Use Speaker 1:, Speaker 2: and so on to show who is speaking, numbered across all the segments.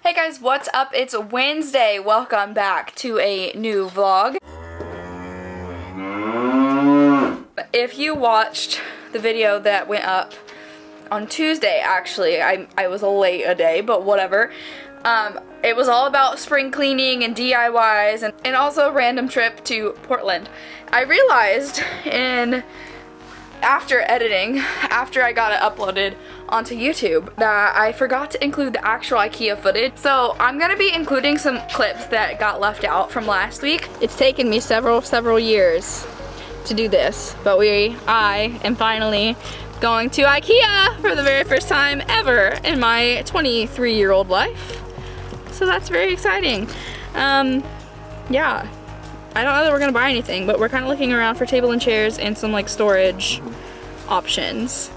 Speaker 1: Hey guys, what's up? It's Wednesday. Welcome back to a new vlog. If you watched the video that went up on Tuesday, actually, I was late a day, but whatever. It was all about spring cleaning and DIYs and also a random trip to Portland. I realized after editing, after I got it uploaded onto YouTube, that I forgot to include the actual IKEA footage. So I'm gonna be including some clips that got left out from last week. It's taken me several years to do this, but I am finally going to IKEA for the very first time ever in my 23-year-old life. So that's very exciting. Yeah. I don't know that we're gonna buy anything, but we're kind of looking around for table and chairs and some like storage options.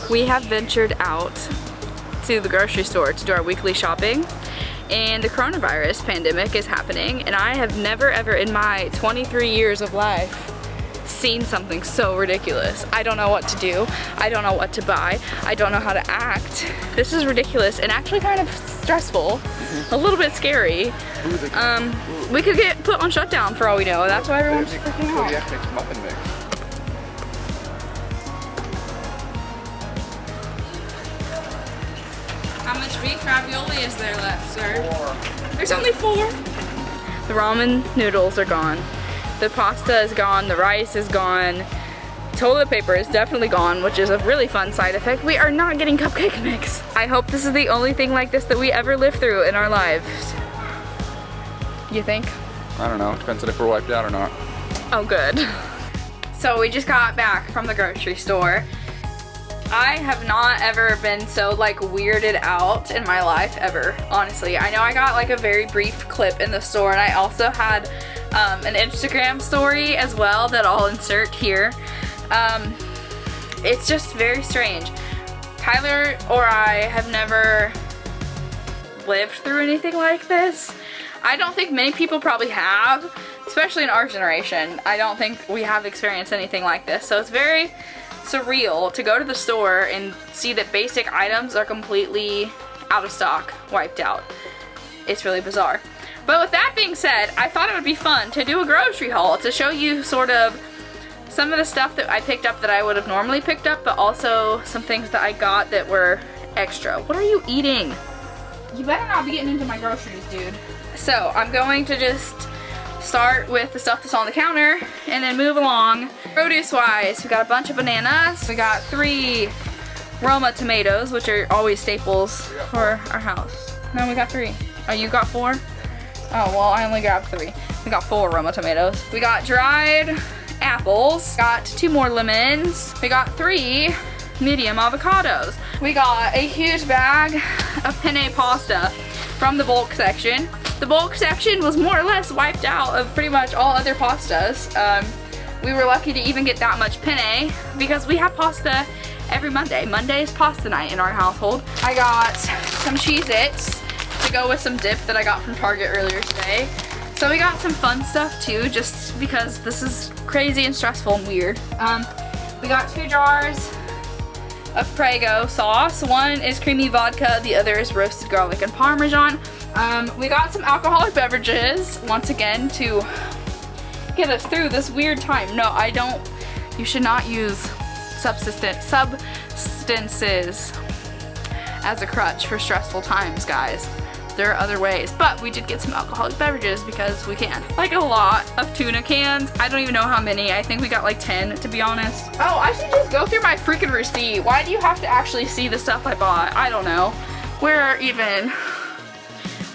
Speaker 1: We have ventured out to the grocery store to do our weekly shopping, and the coronavirus pandemic is happening, and I have never ever in my 23 years of life seen something so ridiculous. I don't know what to do. I don't know what to buy. I don't know how to act. This is ridiculous and actually kind of stressful, a little bit scary. We could get put on shutdown for all we know. That's why everyone's freaking out.
Speaker 2: You have to make muffin mix.
Speaker 1: How much beef ravioli is there left, sir?
Speaker 2: 4.
Speaker 1: There's only 4. The ramen noodles are gone. The pasta is gone. The rice is gone. Toilet paper is definitely gone, which is a really fun side effect. We are not getting cupcake mix. I hope this is the only thing like this that we ever live through in our lives. You think?
Speaker 2: I don't know. Depends on if we're wiped out or not.
Speaker 1: Oh, good. So we just got back from the grocery store. I have not ever been so like weirded out in my life ever, honestly. I know I got like a very brief clip in the store, and I also had an Instagram story as well that I'll insert here. It's just very strange. Tyler or I have never lived through anything like this. I don't think many people probably have, especially in our generation. I don't think we have experienced anything like this. So it's very surreal to go to the store and see that basic items are completely out of stock, wiped out. It's really bizarre. But with that being said, I thought it would be fun to do a grocery haul to show you sort of some of the stuff that I picked up that I would have normally picked up, but also some things that I got that were extra. What are you eating? You better not be getting into my groceries, dude. So I'm going to just start with the stuff that's on the counter and then move along. Produce wise, we got a bunch of bananas. We got 3 Roma tomatoes, which are always staples for our house. No, we got 3. Oh, you got 4? Oh, well, I only grabbed 3. We got 4 Roma tomatoes. We got dried apples. Got 2 more lemons. We got 3 medium avocados. We got a huge bag of penne pasta from the bulk section. The bulk section was more or less wiped out of pretty much all other pastas. We were lucky to even get that much penne because we have pasta every Monday. Monday is pasta night in our household. I got some Cheez-Its to go with some dip that I got from Target earlier today. So we got some fun stuff too, just because this is crazy and stressful and weird. We got 2 jars of Prego sauce. One is creamy vodka, the other is roasted garlic and Parmesan. We got some alcoholic beverages, once again, to get us through this weird time. No, you should not use substances as a crutch for stressful times, guys. there are other ways. But we did get some alcoholic beverages because we can. Like a lot of tuna cans. I don't even know how many. I think we got like 10 to be honest. Oh, I should just go through my freaking receipt. Why do you have to actually see the stuff I bought? I don't know. Where even?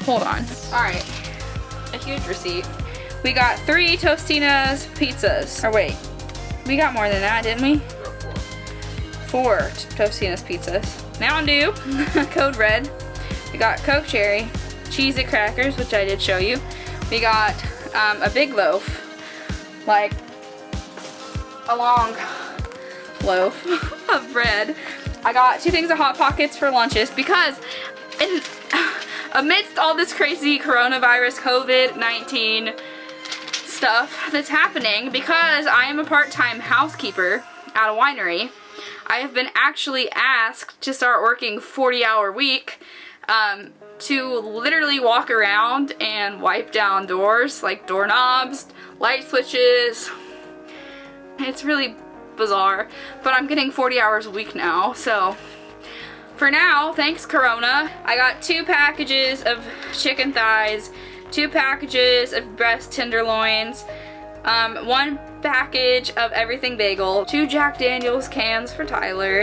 Speaker 1: Hold on. All right, a huge receipt. We got 3 Tostinas pizzas. Or wait, we got more than that, didn't we? 4 Tostinas pizzas. Mountain Dew, Code Red. We got Coke Cherry, Cheez-It crackers, which I did show you. We got a big loaf, like a long loaf of bread. I got 2 things of Hot Pockets for lunches because amidst all this crazy coronavirus COVID-19 stuff that's happening, because I am a part-time housekeeper at a winery, I have been actually asked to start working 40-hour week to literally walk around and wipe down doors, like doorknobs, light switches. It's really bizarre, but I'm getting 40 hours a week now, so for now, thanks Corona, I got 2 packages of chicken thighs, 2 packages of breast tenderloins, 1 package of everything bagel, 2 Jack Daniels cans for Tyler,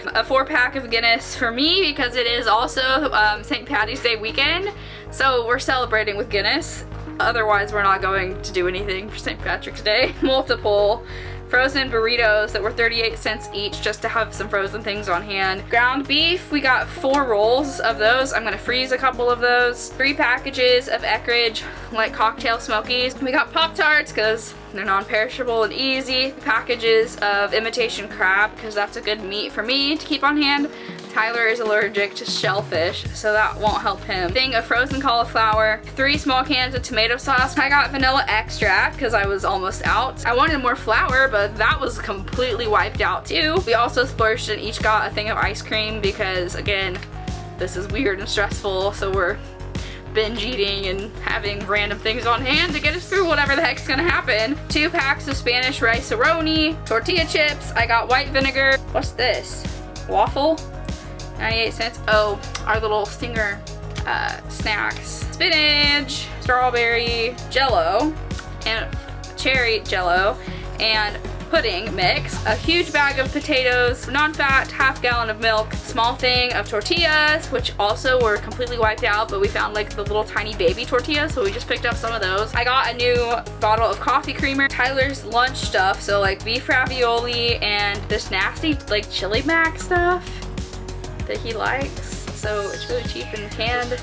Speaker 1: a 4-pack of Guinness for me because it is also St. Patty's Day weekend, so we're celebrating with Guinness. Otherwise, we're not going to do anything for St. Patrick's Day. Multiple frozen burritos that were 38 cents each just to have some frozen things on hand. Ground beef, we got 4 rolls of those. I'm gonna freeze a couple of those. 3 packages of Eckrich like cocktail smokies. We got Pop-Tarts because they're non-perishable and easy. Packages of imitation crab because that's a good meat for me to keep on hand. Tyler is allergic to shellfish, so that won't help him. Thing of frozen cauliflower, 3 small cans of tomato sauce. I got vanilla extract because I was almost out. I wanted more flour, but that was completely wiped out too. We also splurged and each got a thing of ice cream because, again, this is weird and stressful, so we're binge eating and having random things on hand to get us through whatever the heck's gonna happen. 2 packs of Spanish rice-a-roni, tortilla chips. I got white vinegar. What's this? Waffle? 98 cents. Oh, our little Stinger snacks. Spinach, strawberry jello, and cherry jello, and pudding mix. A huge bag of potatoes, non-fat, half gallon of milk, small thing of tortillas, which also were completely wiped out, but we found like the little tiny baby tortillas, so we just picked up some of those. I got a new bottle of coffee creamer. Tyler's lunch stuff, so like beef ravioli and this nasty like chili mac stuff that he likes, so it's really cheap and canned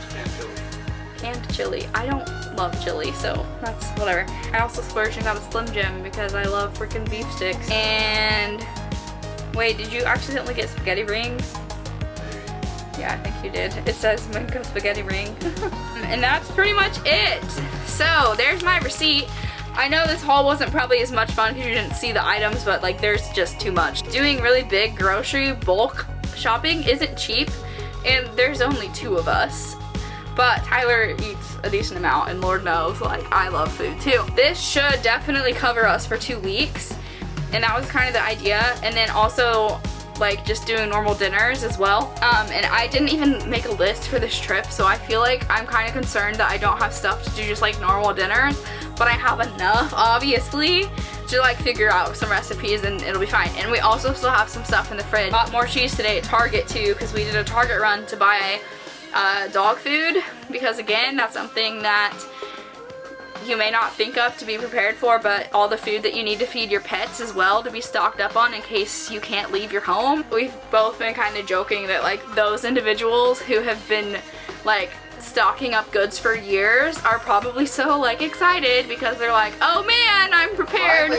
Speaker 1: chili. I don't love chili, so that's whatever. I also splurged and got a Slim Jim because I love freaking beef sticks. And wait, did you accidentally get spaghetti rings? Yeah, I think you did. It says mango spaghetti ring. And that's pretty much it. So there's my receipt. I know this haul wasn't probably as much fun because you didn't see the items, but like there's just too much. Doing really big grocery bulk shopping isn't cheap, and there's only 2 of us. But Tyler eats a decent amount, and Lord knows, like, I love food too. This should definitely cover us for 2 weeks, and that was kind of the idea. And then also, like, just doing normal dinners as well. And I didn't even make a list for this trip, so I feel like I'm kind of concerned that I don't have stuff to do just like normal dinners, but I have enough, obviously, to like figure out some recipes and it'll be fine. And we also still have some stuff in the fridge. Bought more cheese today at Target too, because we did a Target run to buy dog food, because again, that's something that you may not think of to be prepared for, but all the food that you need to feed your pets as well to be stocked up on in case you can't leave your home. We've both been kind of joking that like those individuals who have been like stocking up goods for years are probably so like excited because they're like, oh man, I'm prepared.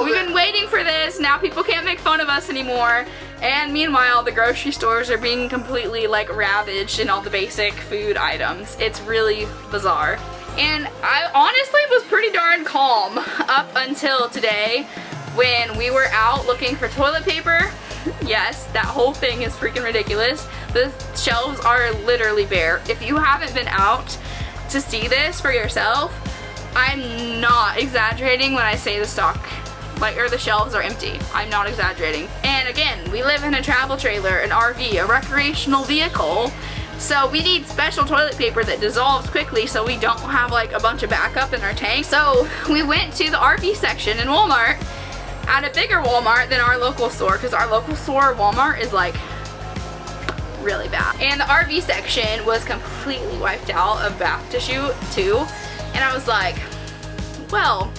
Speaker 1: We've been waiting for this. Now people can't make fun of us anymore. And meanwhile, the grocery stores are being completely like ravaged in all the basic food items. It's really bizarre. And I honestly was pretty darn calm up until today when we were out looking for toilet paper. Yes, that whole thing is freaking ridiculous. The shelves are literally bare. If you haven't been out to see this for yourself, I'm not exaggerating when I say the stock, like, or the shelves are empty. I'm not exaggerating. And again, we live in a travel trailer, an RV, a recreational vehicle, So we need special toilet paper that dissolves quickly so we don't have like a bunch of backup in our tank. So we went to the RV section in Walmart at a bigger Walmart than our local store, because our local store Walmart is like really bad. And the RV section was completely wiped out of bath tissue too. And I was like, well,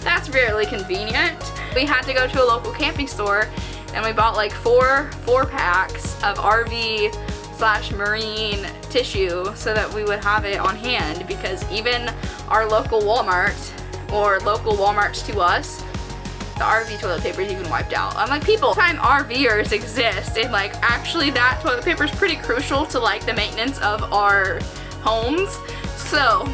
Speaker 1: that's really convenient. We had to go to a local camping store and we bought like four packs of RV/marine tissue so that we would have it on hand, because even our local Walmart, or local Walmarts to us, the RV toilet paper is even wiped out. I'm like, people, time RVers exist, and like actually that toilet paper is pretty crucial to like the maintenance of our homes. So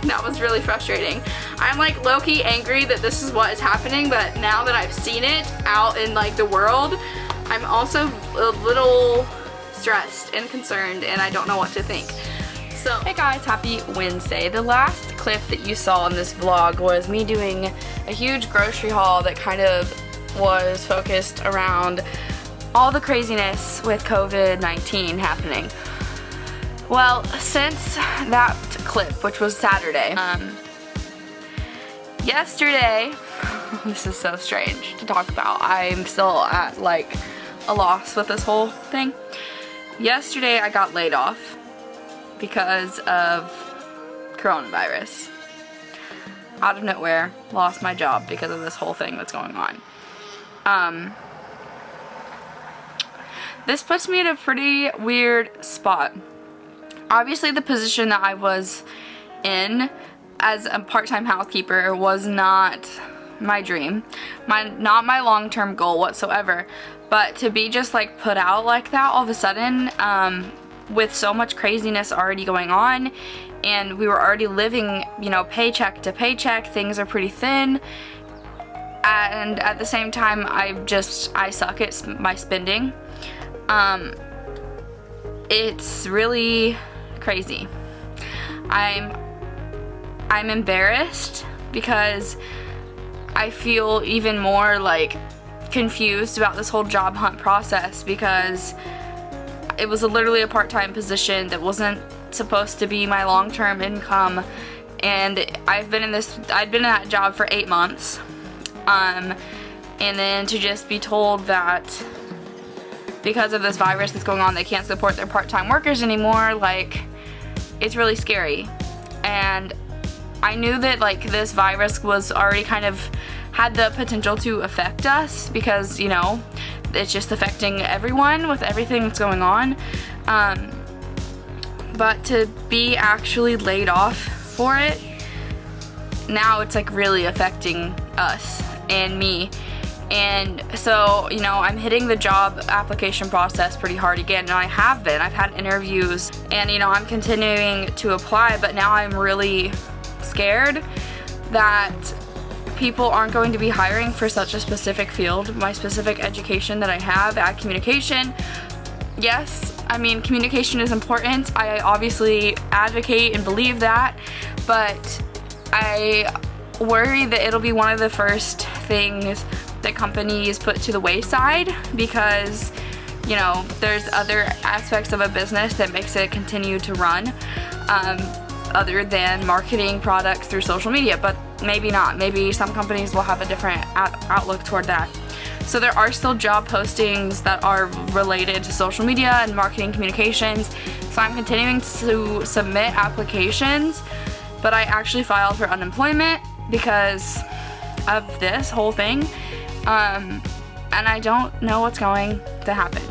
Speaker 1: that was really frustrating. I'm like low-key angry that this is what is happening, but now that I've seen it out in like the world, I'm also a little stressed and concerned, and I don't know what to think. So, hey guys, happy Wednesday. The last clip that you saw in this vlog was me doing a huge grocery haul that kind of was focused around all the craziness with COVID-19 happening. Well, since that clip, which was Saturday, yesterday, this is so strange to talk about. I'm still at like a loss with this whole thing. Yesterday I got laid off because of coronavirus. Out of nowhere, lost my job because of this whole thing that's going on. This puts me in a pretty weird spot. Obviously the position that I was in as a part-time housekeeper was not my dream, not my long-term goal whatsoever, but to be just like put out like that all of a sudden, with so much craziness already going on, and we were already living, you know, paycheck to paycheck, things are pretty thin, and at the same time I suck at my spending. It's really crazy. I'm embarrassed because I feel even more like confused about this whole job hunt process, because it was literally a part-time position that wasn't supposed to be my long-term income, and I'd been in that job for 8 months, and then to just be told that because of this virus that's going on they can't support their part-time workers anymore, like, it's really scary. And I knew that like this virus was already kind of had the potential to affect us, because, you know, it's just affecting everyone with everything that's going on. But to be actually laid off for it, now it's like really affecting us and me. And so, you know, I'm hitting the job application process pretty hard again, and I have been. I've had interviews, and, you know, I'm continuing to apply, but now I'm really scared that people aren't going to be hiring for such a specific field, my specific education that I have at communication. Yes, I mean, communication is important. I obviously advocate and believe that, but I worry that it'll be one of the first things that companies put to the wayside, because, you know, there's other aspects of a business that makes it continue to run, other than marketing products through social media, but maybe not. Maybe some companies will have a different outlook toward that. So there are still job postings that are related to social media and marketing communications, so I'm continuing to submit applications, but I actually filed for unemployment because of this whole thing, and I don't know what's going to happen.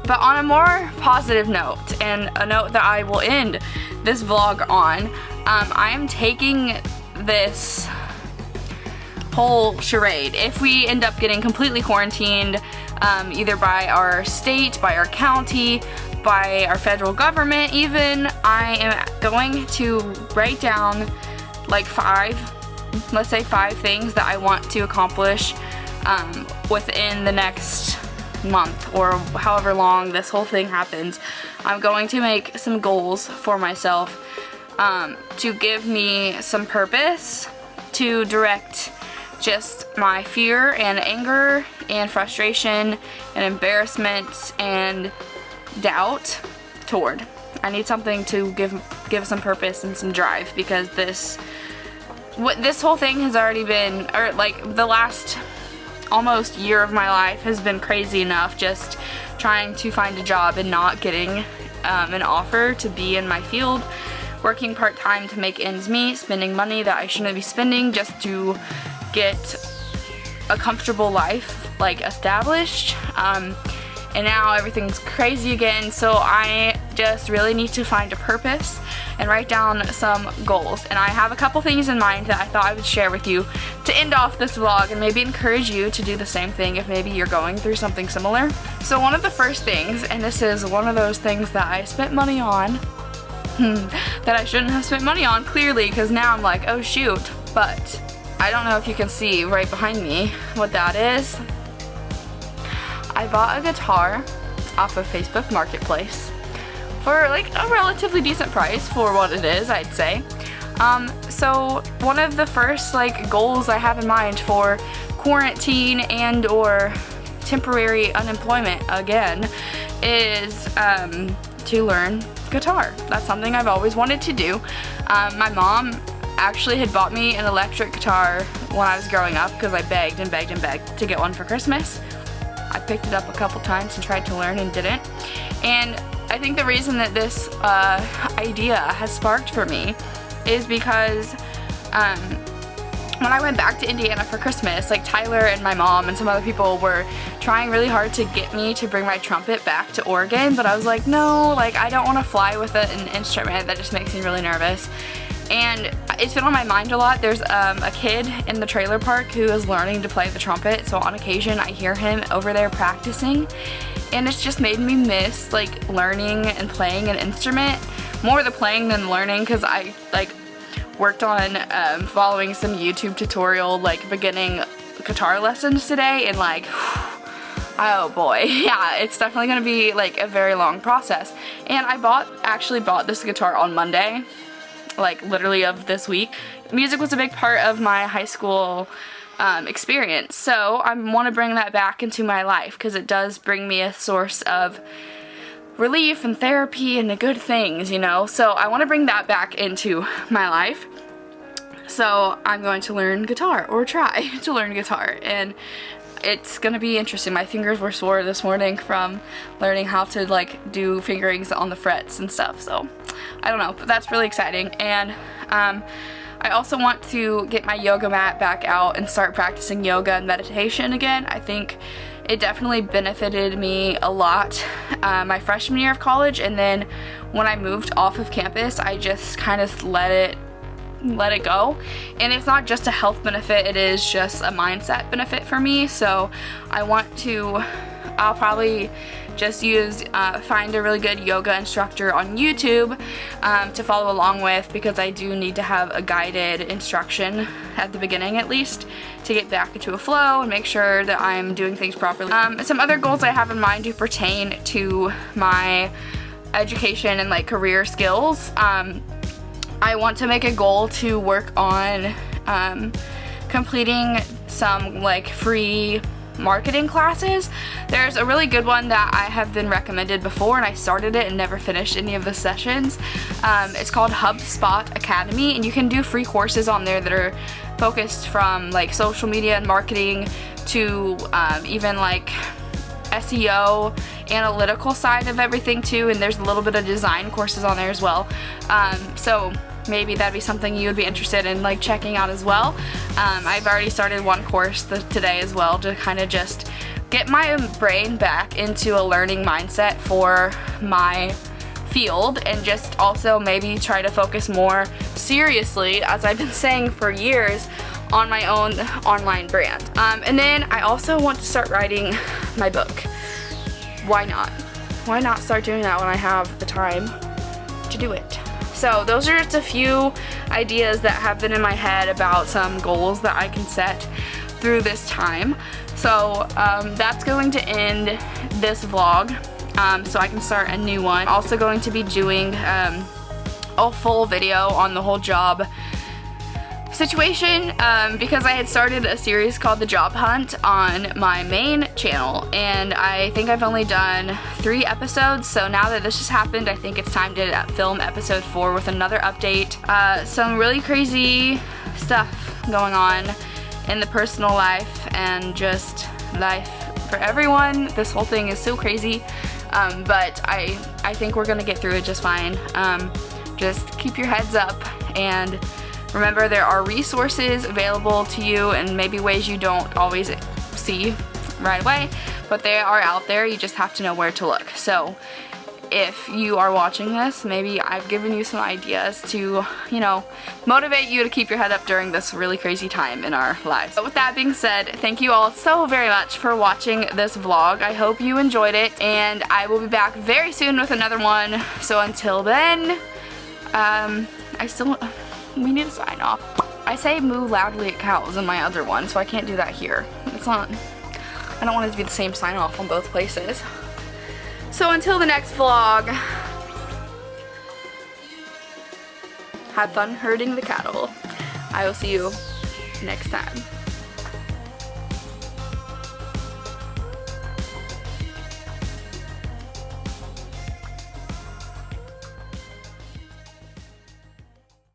Speaker 1: But on a more positive note, and a note that I will end this vlog on, I am taking this whole charade. If we end up getting completely quarantined, either by our state, by our county, by our federal government even, I am going to write down like let's say five things that I want to accomplish within the next month, or however long this whole thing happens. I'm going to make some goals for myself to give me some purpose to direct just my fear and anger and frustration and embarrassment and doubt toward. I need something to give some purpose and some drive, because this whole thing has already been, or like the last almost year of my life has been crazy enough, just trying to find a job and not getting an offer to be in my field, working part-time to make ends meet, spending money that I shouldn't be spending just to get a comfortable life like established, and now everything's crazy again, so I just really need to find a purpose and write down some goals. And I have a couple things in mind that I thought I would share with you to end off this vlog and maybe encourage you to do the same thing if maybe you're going through something similar. So one of the first things, and this is one of those things that I spent money on that I shouldn't have spent money on, clearly, because now I'm like, oh shoot, but I don't know if you can see right behind me what that is. I bought a guitar off of Facebook Marketplace for like a relatively decent price for what it is, I'd say. So one of the first like goals I have in mind for quarantine and or temporary unemployment again is to learn guitar. That's something I've always wanted to do. My mom actually had bought me an electric guitar when I was growing up because I begged and begged and begged to get one for Christmas. I picked it up a couple times and tried to learn and didn't. And I think the reason that this idea has sparked for me is because when I went back to Indiana for Christmas, like Tyler and my mom and some other people were trying really hard to get me to bring my trumpet back to Oregon, but I was like, no, like I don't want to fly with an instrument. That just makes me really nervous. And it's been on my mind a lot. There's a kid in the trailer park who is learning to play the trumpet, so on occasion I hear him over there practicing, and it's just made me miss like learning and playing an instrument. More the playing than learning, because I like worked on following some YouTube tutorial like beginning guitar lessons today, and like oh boy, yeah, it's definitely gonna be like a very long process. And I actually bought this guitar on Monday, like literally of this week. Music was a big part of my high school experience, so I want to bring that back into my life because it does bring me a source of relief and therapy and the good things, you know. So I want to bring that back into my life. So I'm going to learn guitar, or try to learn guitar, and it's gonna be interesting. My fingers were sore this morning from learning how to like do fingerings on the frets and stuff, so I don't know, but that's really exciting. And I also want to get my yoga mat back out and start practicing yoga and meditation again. I think it definitely benefited me a lot my freshman year of college, and then when I moved off of campus I just kind of let it go. And it's not just a health benefit, it is just a mindset benefit for me. So I'll probably just find a really good yoga instructor on YouTube to follow along with, because I do need to have a guided instruction at the beginning at least to get back into a flow and make sure that I'm doing things properly. Some other goals I have in mind do pertain to my education and like career skills. I want to make a goal to work on completing some like free marketing classes. There's a really good one that I have been recommended before, and I started it and never finished any of the sessions. It's called HubSpot Academy, and you can do free courses on there that are focused from like social media and marketing to even like SEO, analytical side of everything too, and there's a little bit of design courses on there as well. So maybe that'd be something you would be interested in like checking out as well. I've already started one course today as well to kind of just get my brain back into a learning mindset for my field, and just also maybe try to focus more seriously, as I've been saying for years, on my own online brand. And then I also want to start writing my book. Why not? Why not start doing that when I have the time to do it? So those are just a few ideas that have been in my head about some goals that I can set through this time. So that's going to end this vlog, so I can start a new one. I'm also going to be doing a full video on the whole job situation because I had started a series called The Job Hunt on my main channel, and I think I've only done 3 episodes, so now that this has happened, I think it's time to film episode 4 with another update. Some really crazy stuff going on in the personal life and just life for everyone. This whole thing is so crazy, but I think we're gonna get through it just fine. Just keep your heads up, and remember, there are resources available to you and maybe ways you don't always see right away, but they are out there. You just have to know where to look. So if you are watching this, maybe I've given you some ideas to, you know, motivate you to keep your head up during this really crazy time in our lives. But with that being said, thank you all so very much for watching this vlog. I hope you enjoyed it, and I will be back very soon with another one. So until then, we need to sign off. I say moo loudly at cows in my other one, so I can't do that here. It's not, I don't want it to be the same sign off on both places. So until the next vlog, have fun herding the cattle. I will see you next time.